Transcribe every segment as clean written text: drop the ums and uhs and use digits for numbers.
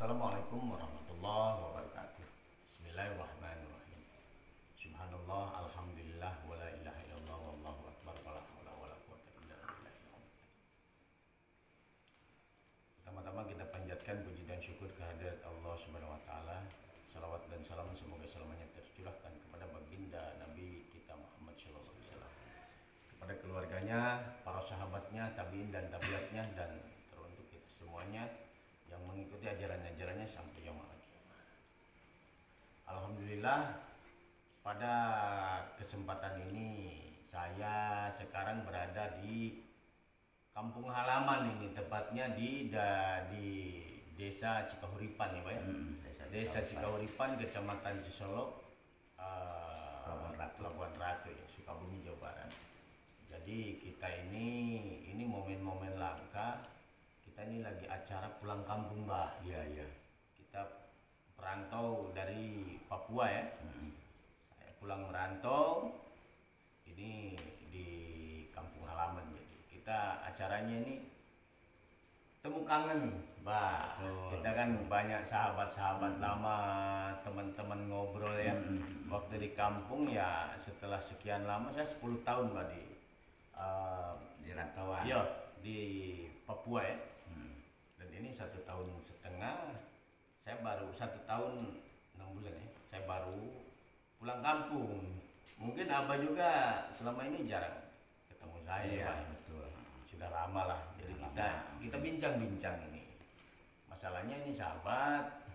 Assalamualaikum warahmatullahi wabarakatuh. Bismillahirrahmanirrahim. Subhanallah, alhamdulillah, wa la ilaha illallah, wallahu akbar, wa la haula wa la quwwata illa billah. Pertama-tama kita panjatkan puji dan syukur kehadirat Allah Subhanahu wa taala. Salawat dan salam semoga selamanya tercurahkan kepada baginda Nabi kita Muhammad sallallahu alaihi wasallam, kepada keluarganya, para sahabatnya, tabiin dan tabiatnya, dan teruntuk kita semuanya yang mengikuti ajaran-ajarannya sampai yaumul qiyamah. Alhamdulillah, pada kesempatan ini saya sekarang berada di kampung halaman ini, tepatnya di Desa Cikahuripan ya Pak ya. Desa Cikahuripan, Kecamatan Cisolok, Labuan Ratu ya, Sukabumi, Jawa Barat. Jadi kita ini momen-momen langka. Kita ini lagi acara pulang kampung, Mbah. Iya. Kita perantau dari Papua ya. Saya pulang merantau ini di kampung halaman. Jadi kita acaranya ini temu kangen, Mbah. Kita kan banyak sahabat-sahabat lama, teman-teman ngobrol ya. Waktu di kampung ya, setelah sekian lama, saya 10 tahun Mbah Di rantauan. Iya, di Papua ya. Dan ini 1 tahun setengah, saya baru 1 tahun 6 bulan ya, saya baru pulang kampung. Mungkin Abah juga selama ini jarang ketemu saya. Iya, Pak. betul. Sudah lama lah, jadi kita bincang-bincang ini. Masalahnya ini sahabat,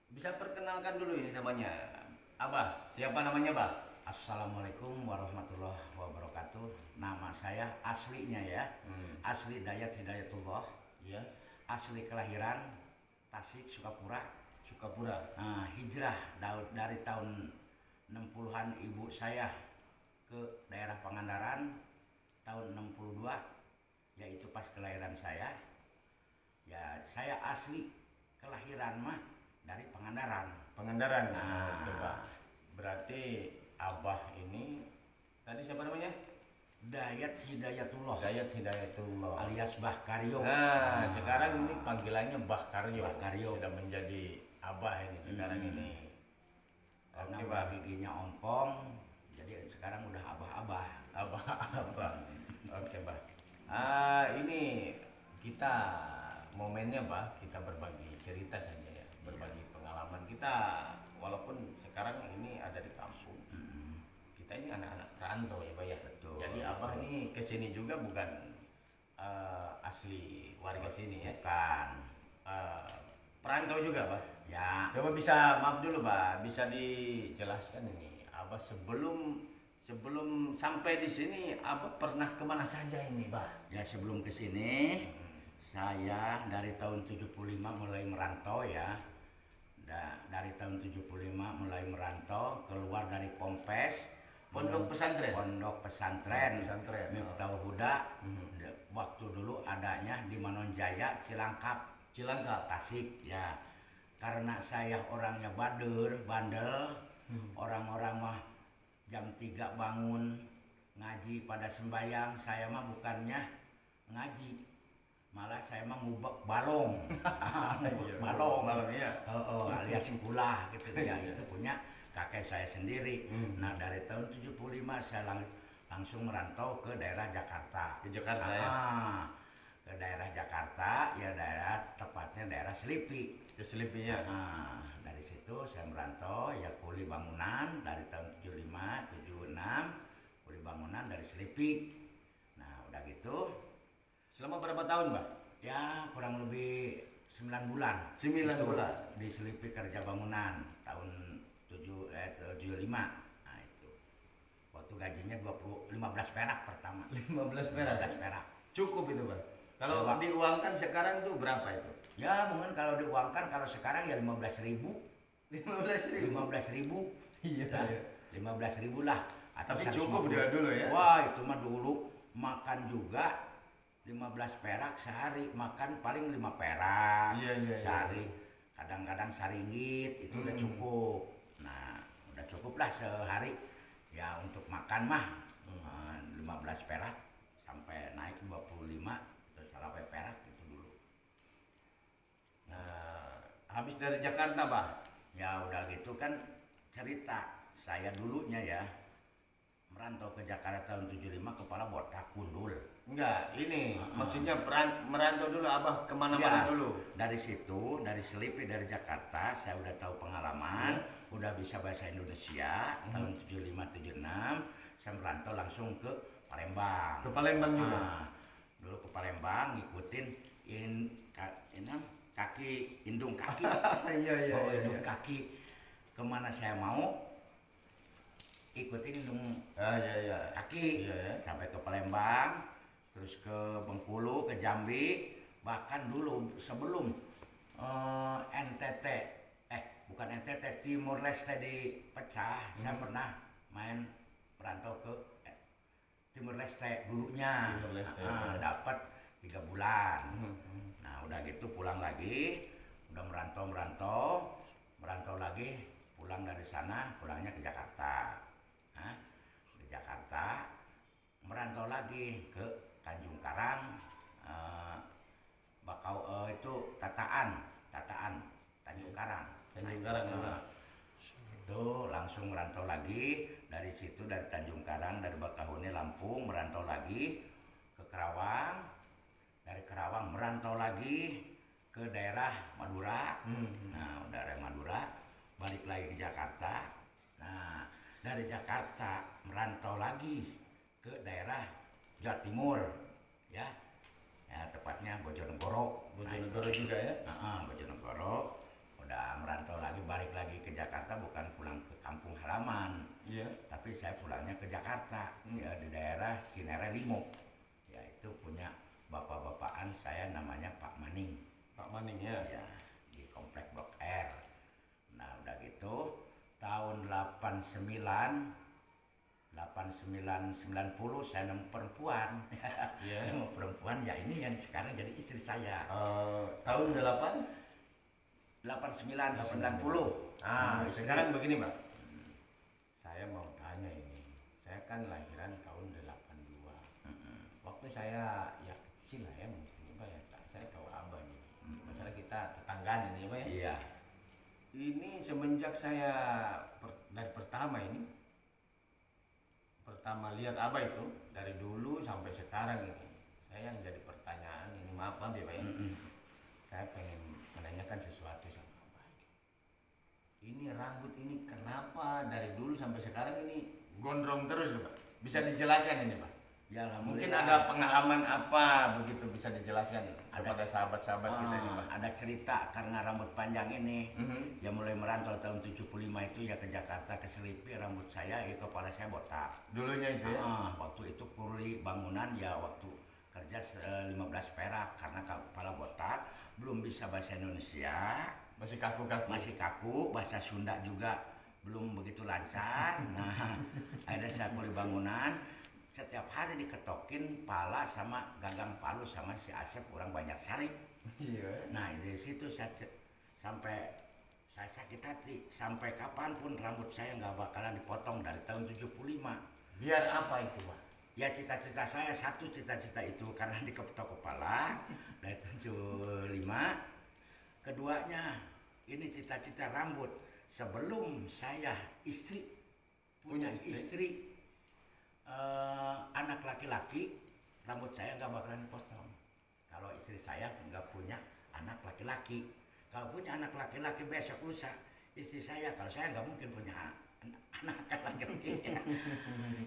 bisa perkenalkan dulu ini namanya. Abah, siapa namanya Bah? Assalamualaikum warahmatullahi wabarakatuh. Nama saya aslinya ya, asli Dayat Hidayatullah. Iya. Asli kelahiran Tasik, Sukapura. Hijrah dari tahun 60-an ibu saya ke daerah Pangandaran tahun 62, yaitu pas kelahiran saya. Ya, saya asli kelahiran mah dari Pangandaran. Pangandaran. Nah, Coba. Berarti Abah ini tadi siapa namanya? Dayat Hidayatullah Dayat Hidayatullah alias Bah Karyo. Sekarang ini panggilannya Bah Karyo. Bah Karyo. Sudah menjadi Abah ini sekarang ini. Karena Oke, udah Bah. giginya ompong, jadi sekarang udah abah-abah. Abah. Oke, Bah. Ini kita momennya, Bah, kita berbagi cerita saja ya, berbagi pengalaman kita. Walaupun sekarang ini ada di kampung, kita ini anak-anak perantau ya, Bah ya. Betul. Jadi Abah ini kesini juga bukan asli warga sini ya. Bukan. Perantau juga, Bah. Ya, Coba bisa, maaf dulu, Bah, bisa dijelaskan ini, Abah sebelum sampai di sini, Abah pernah kemana saja ini, Bah? ya sebelum ke sini saya dari tahun 75 mulai merantau ya. Dari tahun 75 mulai merantau, keluar dari Pompes, Pondok pesantren. Pondok pesantren. Pesantren. Miftahul Huda. Waktu dulu adanya di Manonjaya, Cilangkap, Tasik ya. Karena saya orangnya bandel, orang-orang mah jam 3 bangun ngaji pada sembayang, saya mah bukannya ngaji, malah saya mah ngubek balong. Balong ya. Alias kulah gitu ya. Itu punya kakek saya sendiri. Nah, dari tahun 75 saya langsung merantau ke daerah Jakarta. Ke Jakarta ya. Ke daerah Jakarta, ya tepatnya daerah Selipi. Ke Selipinya. Dari situ saya merantau ya, kuli bangunan dari tahun 75, 76, kuli bangunan dari Selipi. Nah, udah gitu. Selama berapa tahun, Bah? Ya, kurang lebih 9 bulan. 9 bulan. Di Selipi kerja bangunan tahun 75. Nah, itu. Waktu gajinya 15 perak pertama. 15 perak. 15 perak. Cukup itu, Bah. Kalau Ya, diuangkan sekarang tuh berapa itu? Ya, mungkin kalau diuangkan kalau sekarang ya 15.000. 15.000. 15.000. Iya. Ya, 15.000 lah. Atau Tapi 150. cukup dia dulu ya. Wah, itu mah dulu makan juga 15 perak sehari, makan paling 5 perak Iya. sehari. Kadang-kadang saringgit itu udah cukup. Nah, udah cukup lah sehari ya untuk makan mah. 15 perak sampai naik 25 terus sampai perak itu dulu. Habis dari Jakarta, Pak? Ya udah gitu kan cerita saya dulunya ya merantau ke Jakarta tahun 75 kepala botak kundul. Enggak, ini maksudnya merantau dulu Abah kemana-mana Ya, dulu. dari situ, dari Selipi, dari Jakarta, saya udah tahu pengalaman, udah bisa bahasa Indonesia, tahun 75-76, saya merantau langsung ke Palembang. Ke Palembang juga? Dulu ke Palembang, ngikutin kaki, indung kaki, indung kaki, kemana saya mau, ikutin indung kaki, sampai ke Palembang, terus ke Bengkulu, ke Jambi, bahkan dulu sebelum NTT, bukan NTT, Timur Leste dipecah, saya pernah main merantau ke Timur Leste dulunya, dapat 3 bulan. Nah udah gitu pulang lagi, udah merantau lagi, pulang dari sana, pulangnya ke Jakarta. Di Jakarta merantau lagi ke Tanjung Karang, itu Tataan, Tanjung Karang. Itu langsung merantau lagi dari situ, dari Tanjung Karang, dari Bakahuni Lampung, merantau lagi ke Kerawang, dari Kerawang merantau lagi ke daerah Madura. Nah daerah Madura balik lagi ke Jakarta. Nah dari Jakarta merantau lagi ke daerah Jawa Timur, ya tepatnya Bojonegoro. Bojonegoro juga ya? Bojonegoro. Udah merantau lagi, balik lagi ke Jakarta, bukan pulang ke kampung halaman, tapi saya pulangnya ke Jakarta, ya di daerah Cinere Limo. Ya itu punya bapak-bapakan saya namanya Pak Maning. Pak Maning ya? Ya di komplek Blok R. Nah udah gitu tahun 89-90 saya nemu perempuan. Nemu perempuan, ya ini yang sekarang jadi istri saya. Tahun 89-90. Sekarang begini, Pak. Saya mau tanya ini. Saya kan lahiran tahun 82. Waktu saya ya kecil lah ya mungkin, Pak ya. Saya tahu Abah nih. Masalah kita tetanggaan ini, Pak ya. Iya. Ini semenjak saya dari pertama lihat Abah itu dari dulu sampai sekarang ini, saya yang jadi pertanyaan ini, maaf ya Pak ya, saya pengen menanyakan sesuatu sama Abah. Ini rambut ini kenapa dari dulu sampai sekarang ini gondrong terus Pak? Bisa dijelaskan ini Pak? Ya, mungkin ada pengalaman apa begitu, bisa dijelaskan kepada sahabat-sahabat kita ini Pak? Ada cerita karena rambut panjang ini, ya mulai merantau tahun 75 itu ya ke Jakarta, ke Selipi, rambut saya, kepala saya botak. Dulunya itu ya? Waktu itu kuli bangunan ya, waktu kerja 15 perak karena kepala botak, belum bisa bahasa Indonesia, masih kaku, bahasa Sunda juga belum begitu lancar. Nah akhirnya saya kuli bangunan, setiap hari diketokin pala sama gagang palu sama si Asep, orang banyak sari. Nah dari situ saya sampai saya sakit hati, sampai kapanpun rambut saya nggak bakalan dipotong dari tahun 75. Biar apa itu Pak? Ya cita-cita saya, satu cita-cita itu karena diketok kepala dari 75. Keduanya ini cita-cita rambut sebelum saya punya istri. Anak laki-laki, rambut saya nggak bakalan dipotong. Kalau istri saya nggak punya anak laki-laki, kalau punya anak laki-laki besok lusa istri saya, kalau saya nggak mungkin punya anak laki-laki.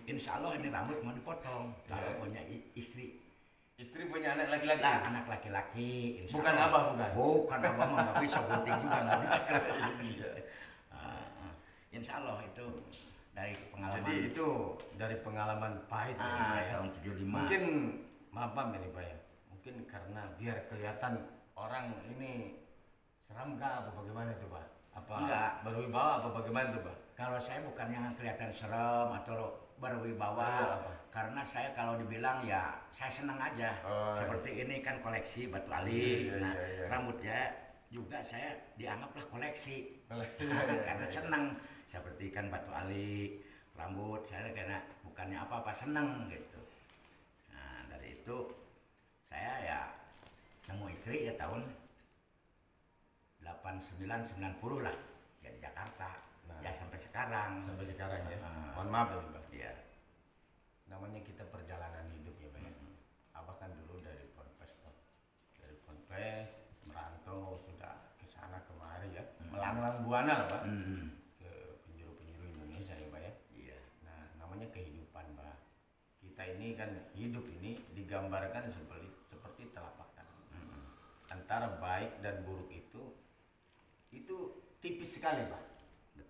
Insya Allah ini rambut mau dipotong kalau punya istri. Istri punya anak laki-laki? Lah anak laki-laki. Bukan Abah bukan? Bukan Abah mah nggak bisa, gunting juga nggak bisa. Insya Allah itu. Dari pengalaman. Jadi itu dari pengalaman pahit tahun 75. Mungkin maaf ini Pak ya. Mungkin karena biar kelihatan orang ini seram gak apa bagaimana itu Pak? Apa enggak berwibawa apa bagaimana itu Pak? Kalau saya bukan yang kelihatan serem atau berwibawa, karena saya kalau dibilang ya saya senang aja. Seperti ini kan koleksi batu ali. Rambutnya juga saya dianggaplah koleksi. Karena senang. Seperti kan batu ali, rambut saya karena bukannya apa-apa, seneng gitu. Nah dari itu saya ya nemu istri ya tahun 80 89 90 lah ya di Jakarta. Nah. Ya sampai sekarang. Sampai sekarang ya. Mohon maaf ya Pak. Iya. Namanya kita perjalanan hidup ya Pak ya. Abah kan dulu dari Ponpes Pak. Dari Ponpes merantau sudah ke sana kemari ya. Melanglang buana lah Pak. Ke penjuru-penjuru Indonesia ya Pak ya. Iya. Nah, namanya kehidupan Pak. Kita ini kan hidup ini digambarkan seperti telapak tangan. Antara baik dan buruk itu tipis sekali Pak.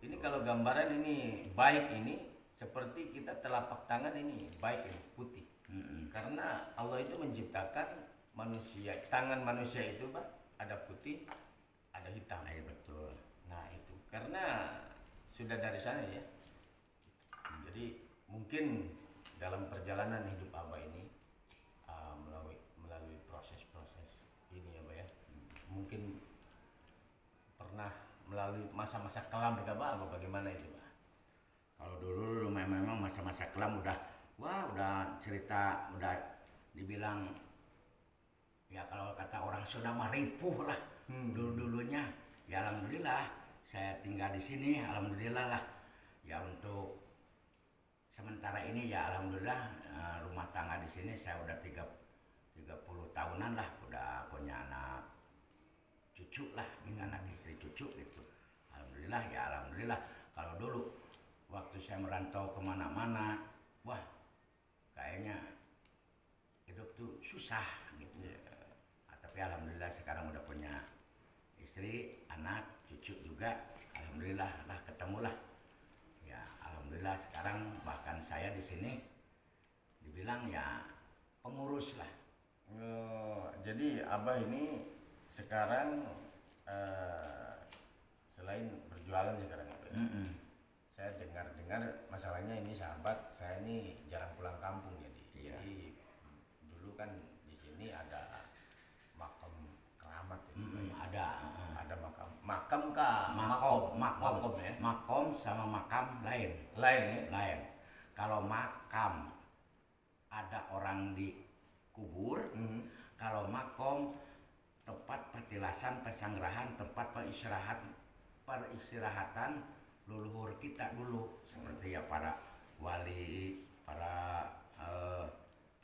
Ini kalau gambaran ini baik ini seperti kita telapak tangan ini baik ini putih. Karena Allah itu menciptakan manusia, tangan manusia itu Pak ada putih, ada hitam. Iya betul. Nah itu karena sudah dari sana ya. Jadi mungkin dalam perjalanan hidup Abah ini melalui proses-proses ini ya Pak ya. Mungkin pernah melalui masa-masa kelam bergabah apa bagaimana itu Pak? Kalau dulu memang masa-masa kelam udah cerita udah dibilang ya kalau kata orang Sunda mah ripuh lah. Dulunya ya alhamdulillah saya tinggal di sini alhamdulillah lah. Ya untuk sementara ini ya alhamdulillah rumah tangga di sini saya udah 30 tahunan lah udah punya anak cucu lah dengan anak istri cucu gitu. Alhamdulillah ya alhamdulillah. Kalau dulu waktu saya merantau kemana-mana, wah kayaknya hidup tuh susah gitu. Tapi alhamdulillah sekarang udah punya istri, anak, cucu juga. Alhamdulillah lah ketemulah. Ya alhamdulillah sekarang bahkan saya di sini dibilang ya pengurus lah. Jadi Abah ini sekarang selain berjualan sekarang Abah. Saya dengar masalahnya ini sahabat saya ini jarang pulang kampung jadi. Iya. Jadi dulu kan di sini ada makam keramat ya. Ada makam kah? Makom ya. Makom sama makam lain. Lain ya. Lain. Kalau makam ada orang dikubur, kalau makom tempat petilasan, pesanggerahan, tempat peristirahatan leluhur kita dulu seperti ya para wali, para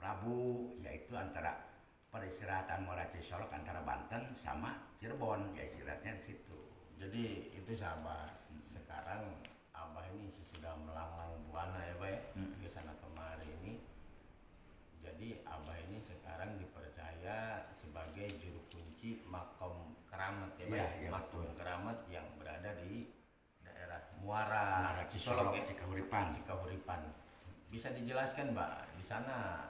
prabu, yaitu antara peristirahatan Muara Cisolok antara Banten sama Cirebon ya istirahatnya di situ. Jadi itu sahabat. Sekarang Abah ini sudah melanglang buana ya Pak ya. Ke sana kemari ini. Jadi Abah ini sekarang dipercaya sebagai juru kunci makom keramat ya Pak. Ya, makom keramat yang berada di daerah Muara Cisolok ya. Cikahuripan. Bisa dijelaskan Mbak di sana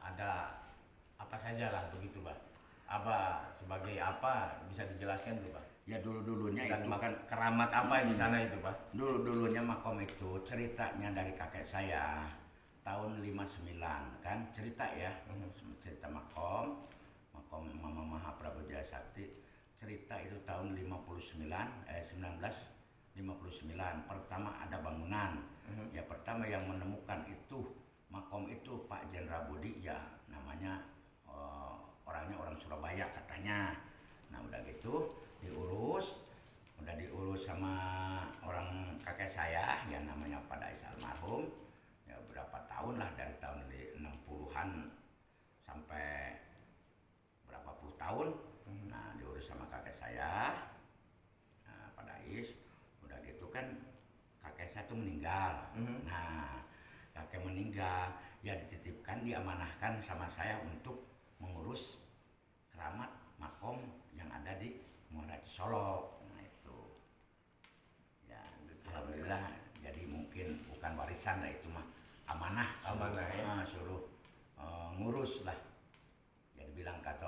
ada apa saja lah begitu Mbak. Abah sebagai apa bisa dijelaskan tuh Pak? Ya dulunya Dan itu kan keramat apa di sana itu Pak? Dulunya makom itu ceritanya dari kakek saya tahun 59 kan cerita ya. Cerita makom Mama Mahaprabu Jaya Sakti cerita itu tahun 1959 pertama ada bangunan. Ya pertama yang menemukan itu makom itu Pak Jenderal Budi ya namanya orangnya orang Surabaya katanya. Nah udah gitu diurus sama orang kakek saya yang namanya Pak Dais almarhum ya berapa tahun lah dari tahun 60-an sampai berapa puluh tahun. Nah diurus sama kakek saya Pak Dais udah gitu kan kakek saya tuh meninggal. Nah kakek meninggal ya dititipkan diamanahkan sama saya untuk mengurus keramat makom yang ada di Muara Cisolok. Nah itu ya alhamdulillah jadi mungkin bukan warisan lah itu mah amanah ya. Suruh ngurus lah. Jadi bilang kata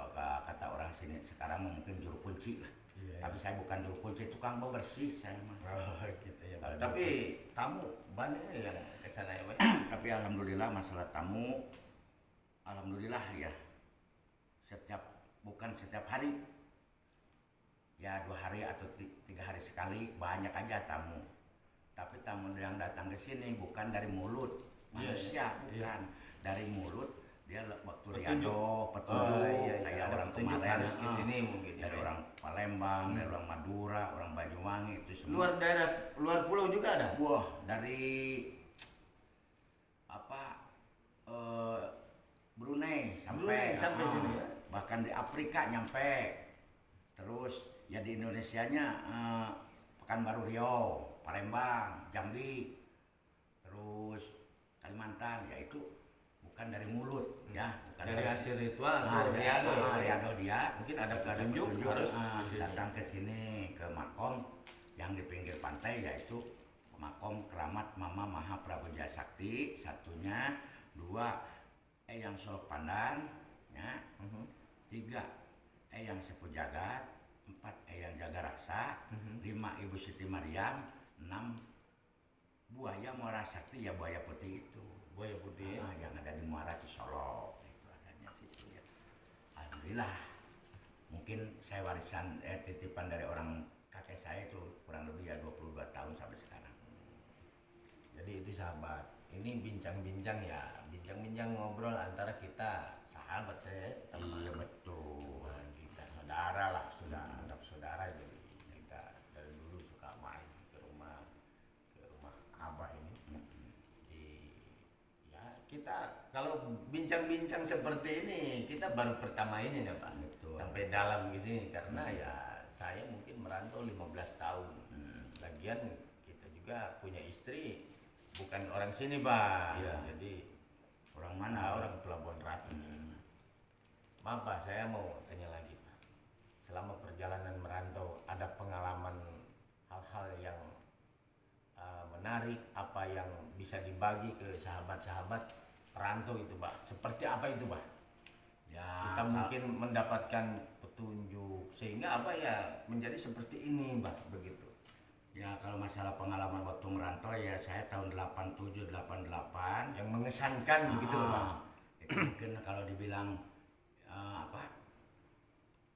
orang sini sekarang mungkin juru kunci lah. Tapi saya bukan juru kunci, tukang bebersih saya mah. Gitu ya Pak. Tapi tamu banyak yang ke sana ya Pak. Tapi alhamdulillah masalah tamu alhamdulillah ya bukan setiap hari ya 2 hari atau 3 hari sekali banyak aja tamu. Tapi tamu yang datang ke sini bukan dari mulut manusia, bukan dari mulut dia waktu Petunjuk. Riado petunjuk kayak Ada orang petunjuk kemarin harus ke sini mungkin dari ya. orang Palembang, dari orang Madura, orang Banyuwangi itu semua. Luar daerah, luar pulau juga ada. Wah, dari apa Brunei Sampai sini ya. bahkan di Afrika nyampe. Terus ya di Indonesianya Pekanbaru Riau, Palembang, Jambi, terus Kalimantan, ya itu bukan dari mulut ya, bukan Dari hasil ritual. Riado dia Mungkin ada petunjuk harus ke sini. datang ke sini ke makom yang di pinggir pantai, yaitu makom keramat Mama Maha Prabu Jaya Sakti, satunya, 2 Eyang Solok Pandan, ya, 3 Eyang Sepuh Jagat, 4 Eyang Jaga Raksa, 5 Ibu Siti Maryam, 6 Buaya Muara Sakti, ya buaya putih itu. Buaya putih. Yang ada di Muara Cisolok itu adanya situ ya. Alhamdulillah. Mungkin saya warisan titipan dari orang kakek saya itu kurang lebih ya 22 tahun sampai sekarang. Jadi itu sahabat. Ini bincang-bincang ya, bincang-bincang ngobrol antara kita sahabat saya, teman. Iya betul. Nah, kita saudara lah, sudah anggap saudara. Jadi kita dari dulu suka main ke rumah abah ini. Jadi ya kita kalau bincang-bincang seperti ini kita baru pertama ini ya Pak. Betul. Sampai dalam di sini karena ya saya mungkin merantau 15 tahun. Lagian kita juga punya istri bukan orang sini Pak. Iya. Jadi Orang mana? orang Pelabuhan Ratu. Maaf Pak, saya mau tanya lagi Pak. Selama perjalanan merantau ada pengalaman hal-hal yang menarik, apa yang bisa dibagi ke sahabat-sahabat perantau itu Pak? Seperti apa itu Pak? Ya, Kita mungkin mendapatkan petunjuk sehingga apa ya menjadi seperti ini Pak, begitu. ya kalau masalah pengalaman waktu merantau ya saya tahun 87 88 Yang mengesankan begitu loh Pak. Itu mungkin kalau dibilang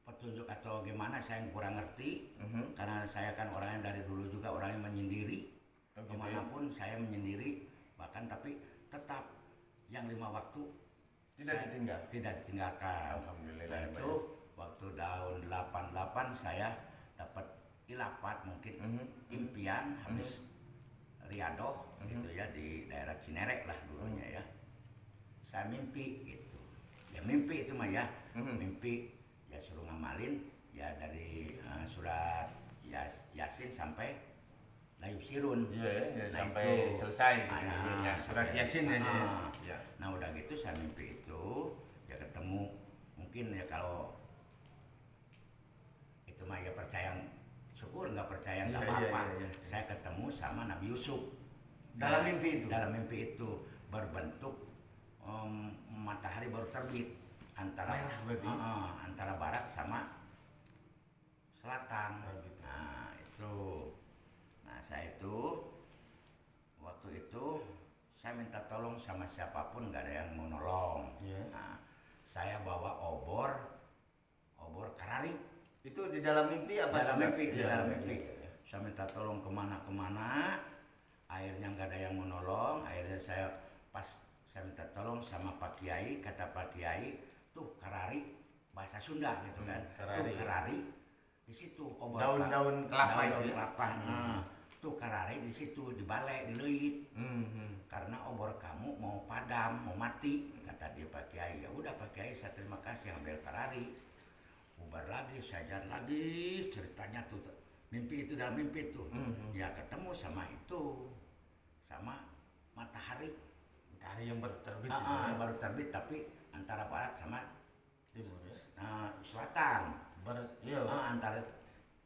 petunjuk atau gimana saya kurang ngerti. Karena saya kan orangnya dari dulu juga orangnya menyendiri. Oh, gitu Kemanapun saya menyendiri, bahkan tapi tetap yang 5 waktu Tidak ditinggal. tidak ditinggalkan. Alhamdulillah. Nah, itu waktu tahun 88 saya dapat ilafat mungkin impian habis riadoh gitu ya di daerah Cinerek lah dulunya ya. Saya mimpi gitu. Ya mimpi itu mah ya. Mimpi ya suruh ngamalin ya dari surat Yasin sampai Layub Sirun. Iya, Nah, sampai itu. selesai Ah, gitu. ya, Ya, surat sampai- Yasin aja. Ya. Nah udah gitu saya mimpi itu ya ketemu mungkin ya kalau itu mah ya percaya syukur nggak percaya nggak Iya, apa-apa. iya. Saya ketemu sama Nabi Yusuf Dalam mimpi itu? Dalam mimpi itu berbentuk matahari baru terbit antara Merah berarti? antara barat sama selatan. Oh, gitu. Nah itu, nah saya itu waktu itu saya minta tolong sama siapapun nggak ada yang mau nolong. Iya. Nah, saya bawa obor karari. Itu di dalam mimpi apa? Dalam sudah? mimpi, di Iya, dalam iya, mimpi. iya. Saya minta tolong kemana-kemana, akhirnya nggak ada yang mau nolong. Akhirnya saya minta tolong sama Pak Kiai, kata Pak Kiai, tuh karari bahasa Sunda gitu kan, karari. tuh karari di situ obor Daun-daun kelapa daun itu ya? kelapa. Tuh karari di situ di balai di leuit. Karena obor kamu mau padam, mau mati, kata dia Pak Kiai. Ya udah Pak Kiai, saya terima kasih ambil karari. Bubar lagi, saya jalan lagi, ceritanya tuh mimpi itu dalam mimpi itu. Ya ketemu sama itu, sama matahari. Matahari yang baru terbit. Baru terbit tapi antara barat sama Timur ya. selatan. Iya. Antara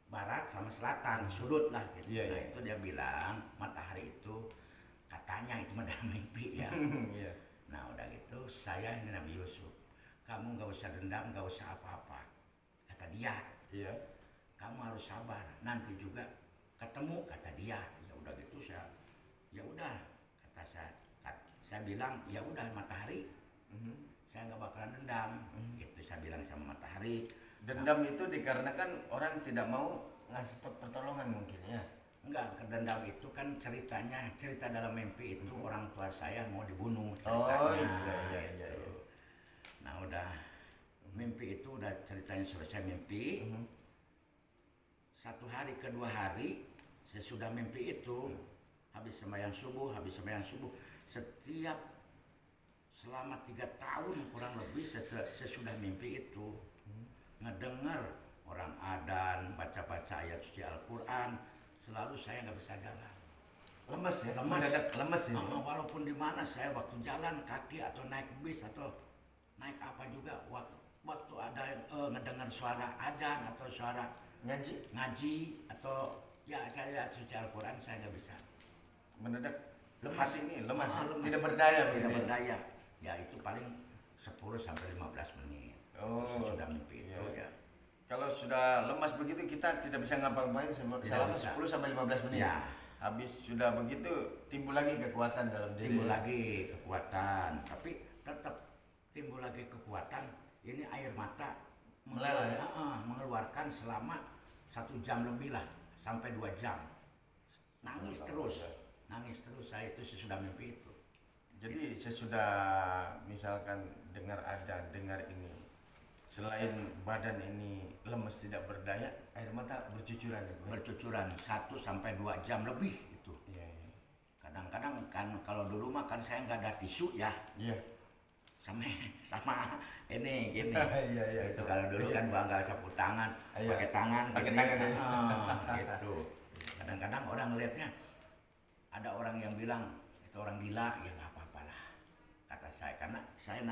barat sama selatan, sudut lah gitu. Iya, Nah iya. itu dia bilang matahari itu katanya itu mah dalam mimpi ya. Iya. Nah udah gitu saya ini Nabi Yusuf, kamu gak usah dendam, gak usah apa-apa, kata dia. Iya. Kamu harus sabar, nanti juga ketemu, kata dia. Ya udah gitu ya udah kata saya bilang ya udah matahari, saya nggak bakalan dendam. Itu saya bilang sama matahari. Dendam itu dikarenakan orang tidak mau ngasih pertolongan mungkin ya. Enggak, dendam itu kan cerita dalam mimpi itu orang tua saya mau dibunuh ceritanya. Oh iya. Gitu. Nah udah mimpi itu udah ceritanya selesai mimpi. Satu hari kedua hari sesudah mimpi itu habis sembahyang subuh, setiap selama 3 tahun kurang lebih sesudah mimpi itu ngedengar orang adzan baca-baca ayat suci Al-Quran, selalu saya nggak bisa jalan. Lemes ya? Lemes ya? Walaupun di mana saya waktu jalan kaki atau naik bis atau naik apa juga, waktu ada ngedengar suara adzan atau suara ngaji atau ya saya suci Al-Quran, saya nggak bisa. Mendadak Lemas. hati ini lemas, Lemas. tidak berdaya. Tidak berdaya. Ya itu paling 10 sampai 15 menit. Sudah mimpi itu ya. Kalau sudah lemas begitu kita tidak bisa ngapa-ngapain selama 10 sampai 15 menit. Ya. Habis sudah begitu timbul lagi kekuatan dalam diri. Timbul lagi kekuatan, tapi tetap timbul lagi kekuatan. Ini air mata mengeluarkan selama 1 jam lebih lah, sampai 2 jam. Nangis terus saya itu sesudah mimpi itu. Jadi sesudah misalkan dengar adzan, dengar ini, selain badan ini lemes tidak berdaya, air mata bercucuran. Bercucuran 1 sampai 2 jam lebih itu. Iya. Kadang-kadang kan kalau dulu mah kan saya nggak ada tisu ya. Iya. Sama ini gini. Iya. Itu kalau dulu kan bangga sapu tangan, pakai tangan. Gitu. Kadang-kadang orang ngelihatnya ada orang yang bilang itu orang gila, ya nggak apa-apa lah kata saya, karena saya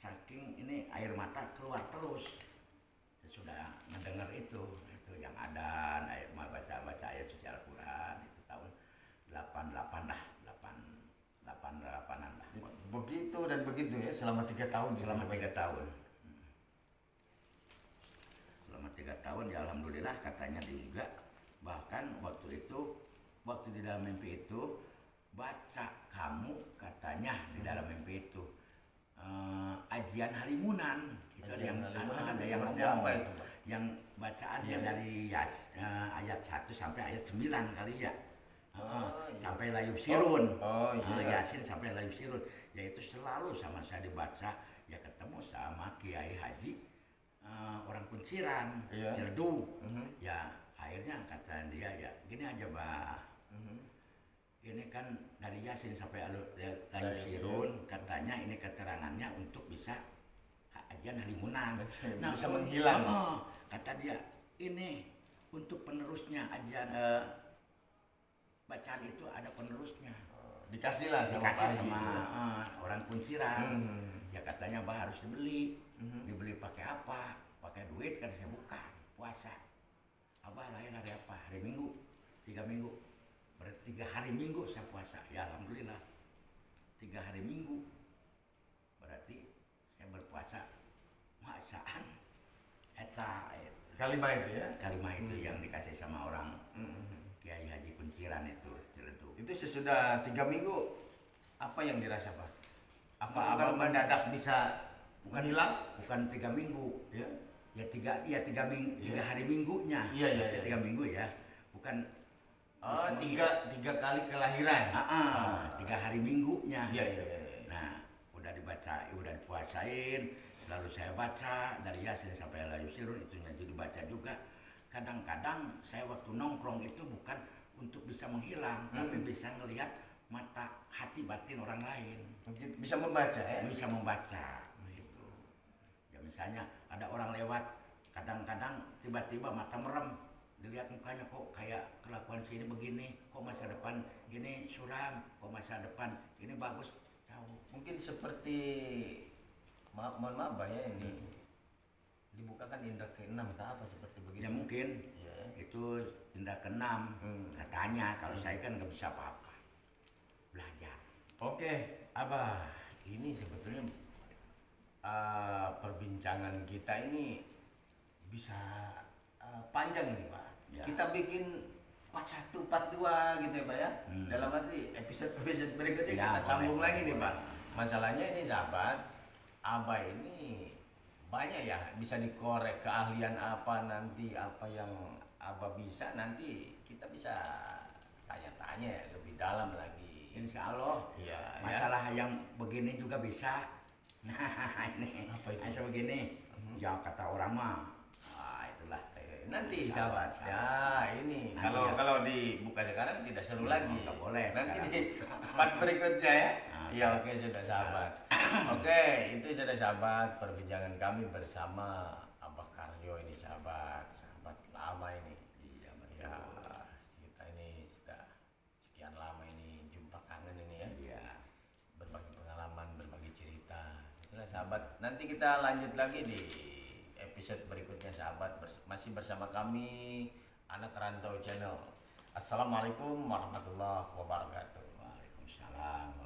saking ini air mata keluar terus sesudah mendengar itu yang ada baca ayat suci Al-Quran itu tahun 88 lah, 88an lah. Begitu dan begitu ya selama 3 tahun. Selama 3 tahun. Selama 3 tahun ya alhamdulillah katanya juga. Bahkan waktu di dalam mimpi itu baca kamu katanya di dalam mimpi itu ajian harimunan itu ada yang ngomong yang bacaannya dari ayat 1 sampai ayat 9 kali ya. Sampai layub sirun. Yasin sampai layub sirun, yaitu selalu sama saya dibaca ya, ketemu sama Kiai Haji orang Kunciran, Ciledug. Ya akhirnya kata dia ya gini aja bah, ini kan dari Yasin sampai layub sirun, katanya ini keterangannya untuk bisa ajian halimunan. Nah, bisa menghilang. Kata dia ini untuk penerusnya ajian bacaan itu ada penerusnya. Dikasih sama orang Kunciran. Ya katanya bah harus dibeli. Dibeli pakai apa? Pakai duit kan saya bukan puasa. Abah lahir hari apa? Hari Minggu. 3 minggu. Berarti 3 hari Minggu saya puasa. Ya alhamdulillah. 3 hari Minggu. Berarti saya berpuasa maksaan eta kalimat itu ya. Kalimat itu yang dikasih sama orang Kiai Haji Kunciran itu Ciledug. Itu sesudah 3 minggu apa yang dirasa Pak? Apa mendadak bisa hilang? Bukan 3 minggu. Ya. Ya 3 hari minggunya. Iya. 3 minggu ya. Bukan 3 kali kelahiran. 3 hari minggunya. Iya. Nah, udah dibaca, udah dipuasain, lalu saya baca dari Yasin sampai layub sirun itu jadi dibaca juga. Kadang-kadang saya waktu nongkrong itu bukan untuk bisa menghilang, tapi bisa ngelihat mata hati batin orang lain. Bisa membaca ya? Bisa membaca. Gitu. Ya misalnya ada orang lewat, kadang-kadang tiba-tiba mata merem, dilihat mukanya kok kayak kelakuan sini begini, kok masa depan gini suram, kok masa depan ini bagus. Tahu. Mungkin seperti mohon maaf ya ini dibukakan indra ke-6 apa seperti begitu. Ya mungkin itu indra ke-6 katanya. Kalau saya kan nggak bisa apa-apa belajar. Oke, Abah, ini sebetulnya perbincangan kita ini bisa panjang ini Pak. Ya. Kita bikin part 1, part 2 gitu ya Pak ya. Dalam arti episode berikutnya kita sambung lagi nih Pak. Masalahnya ini sahabat, Abah ini banyak ya, bisa dikorek keahlian apa nanti, apa yang Abah bisa nanti kita bisa tanya-tanya lebih dalam lagi. Insya Allah ya, masalah yang begini juga bisa Nah ini Apa itu? Saya begini, yang kata orang mah, itulah. Nanti sahabat, ya ini Nanti kalau ya. kalau dibuka sekarang tidak seru lagi. Nggak boleh Nanti sekarang. di part berikutnya ya. Nah, Iya oke sudah sahabat. Oke itu sudah sahabat perbincangan kami bersama Abah Karyo ini sahabat lama ini. Iya betul. Ya kita ini sudah sekian lama ini jumpa kangen ini ya. Iya. Berbagi pengalaman, berbagi cerita. Itulah sahabat. Nanti kita lanjut lagi di episode berikutnya sahabat. Masih bersama kami Anak Rantau Channel. Assalamualaikum warahmatullahi wabarakatuh. Waalaikumsalam.